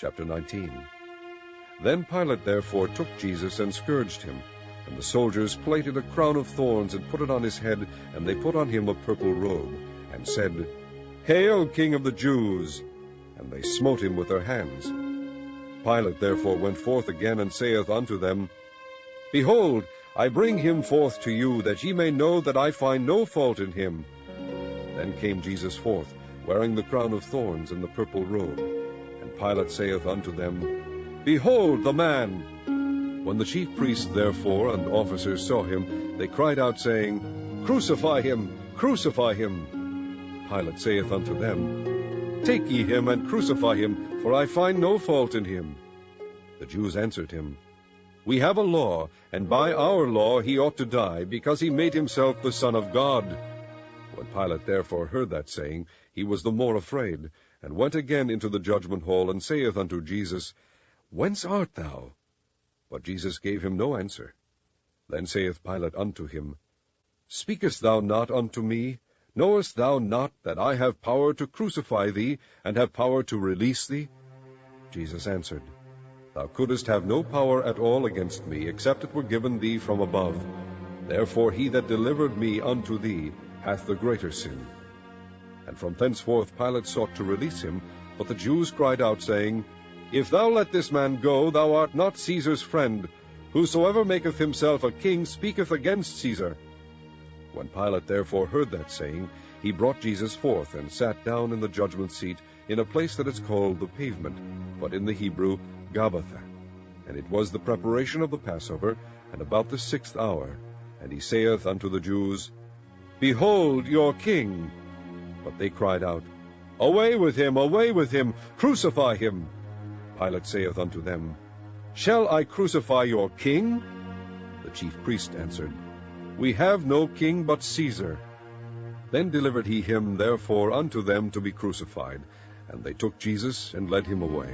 Chapter 19. Then Pilate therefore took Jesus and scourged him. And the soldiers plaited a crown of thorns and put it on his head, and they put on him a purple robe, and said, Hail, King of the Jews! And they smote him with their hands. Pilate therefore went forth again, and saith unto them, Behold, I bring him forth to you, that ye may know that I find no fault in him. Then came Jesus forth, wearing the crown of thorns and the purple robe. And Pilate saith unto them, Behold the man! When the chief priests therefore and officers saw him, they cried out, saying, Crucify him! Crucify him! Pilate saith unto them, Take ye him, and crucify him, for I find no fault in him. The Jews answered him, We have a law, and by our law he ought to die, because he made himself the Son of God. When Pilate therefore heard that saying, he was the more afraid, and went again into the judgment hall, and saith unto Jesus, Whence art thou? But Jesus gave him no answer. Then saith Pilate unto him, Speakest thou not unto me? Knowest thou not that I have power to crucify thee, and have power to release thee? Jesus answered, Thou couldest have no power at all against me, except it were given thee from above. Therefore he that delivered me unto thee hath the greater sin. And from thenceforth Pilate sought to release him, but the Jews cried out, saying, If thou let this man go, thou art not Caesar's friend. Whosoever maketh himself a king speaketh against Caesar. When Pilate therefore heard that saying, he brought Jesus forth, and sat down in the judgment seat, in a place that is called the Pavement, but in the Hebrew Gabbatha. And it was the preparation of the Passover, and about the 6th hour. And he saith unto the Jews, Behold your king! But they cried out, Away with him, crucify him! Pilate saith unto them, Shall I crucify your king? The chief priest answered, We have no king but Caesar. Then delivered he him therefore unto them to be crucified. And they took Jesus, and led him away.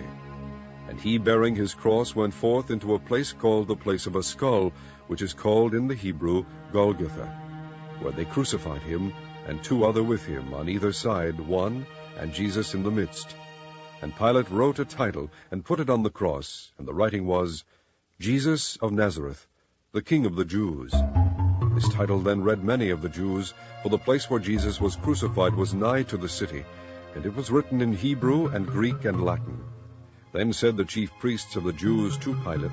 And he, bearing his cross, went forth into a place called the place of a skull, which is called in the Hebrew Golgotha, where they crucified him, and 2 other with him on either side, one, and Jesus in the midst. And Pilate wrote a title, and put it on the cross, and the writing was, Jesus of Nazareth, the King of the Jews. This title then read many of the Jews, for the place where Jesus was crucified was nigh to the city, and it was written in Hebrew and Greek and Latin. Then said the chief priests of the Jews to Pilate,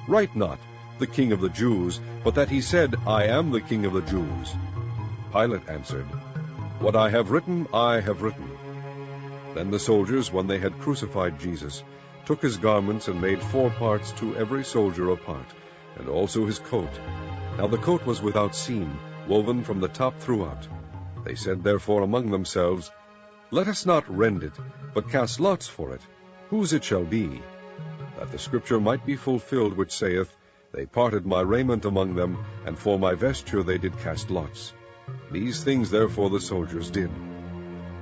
Write not, the King of the Jews, but that he said, I am the King of the Jews. Pilate answered, What I have written, I have written. Then the soldiers, when they had crucified Jesus, took his garments, and made 4 parts, to every soldier a part, and also his coat. Now the coat was without seam, woven from the top throughout. They said therefore among themselves, Let us not rend it, but cast lots for it, whose it shall be, that the scripture might be fulfilled, which saith, They parted my raiment among them, and for my vesture they did cast lots. These things therefore the soldiers did.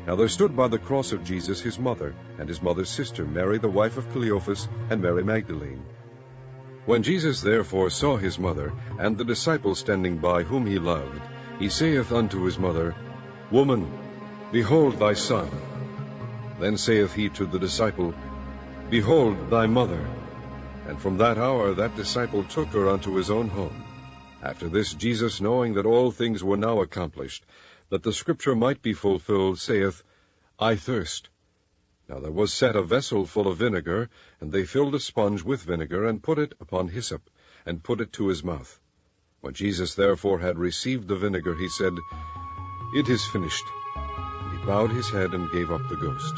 Now there stood by the cross of Jesus his mother, and his mother's sister, Mary the wife of Cleophas, and Mary Magdalene. When Jesus therefore saw his mother, and the disciple standing by whom he loved, he saith unto his mother, Woman, behold thy son. Then saith he to the disciple, Behold thy mother. And from that hour that disciple took her unto his own home. After this Jesus, knowing that all things were now accomplished, that the scripture might be fulfilled, saith, I thirst. Now there was set a vessel full of vinegar, and they filled a sponge with vinegar, and put it upon hyssop, and put it to his mouth. When Jesus therefore had received the vinegar, he said, It is finished. And he bowed his head, and gave up the ghost.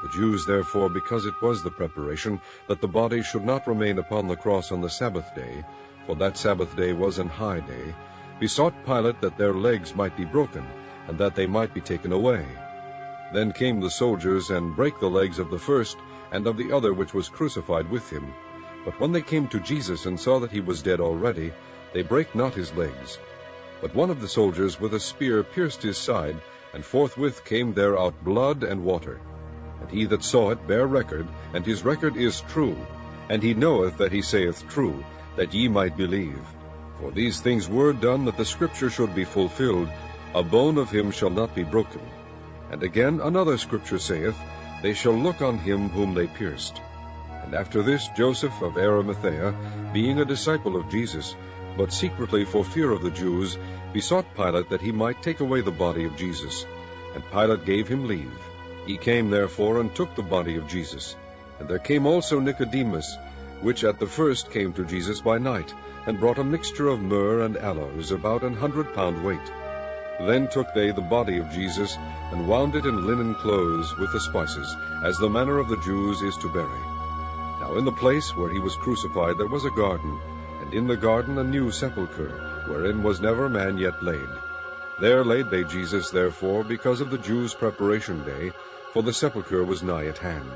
The Jews therefore, because it was the preparation, that the body should not remain upon the cross on the Sabbath day, for that Sabbath day was an high day, besought Pilate that their legs might be broken, and that they might be taken away. Then came the soldiers, and brake the legs of the first, and of the other which was crucified with him. But when they came to Jesus, and saw that he was dead already, they brake not his legs. But one of the soldiers with a spear pierced his side, and forthwith came there out blood and water. And he that saw it bare record, and his record is true, and he knoweth that he saith true, that ye might believe. For these things were done, that the scripture should be fulfilled, A bone of him shall not be broken. And again another scripture saith, they shall look on him whom they pierced. And after this Joseph of Arimathea, being a disciple of Jesus, but secretly for fear of the Jews, besought Pilate that he might take away the body of Jesus. And Pilate gave him leave. He came therefore and took the body of Jesus. And there came also Nicodemus, which at the first came to Jesus by night, and brought a mixture of myrrh and aloes, about 100 pound weight. Then took they the body of Jesus, and wound it in linen clothes with the spices, as the manner of the Jews is to bury. Now in the place where he was crucified there was a garden, and in the garden a new sepulchre, wherein was never man yet laid. There laid they Jesus therefore, because of the Jews' preparation day, for the sepulchre was nigh at hand.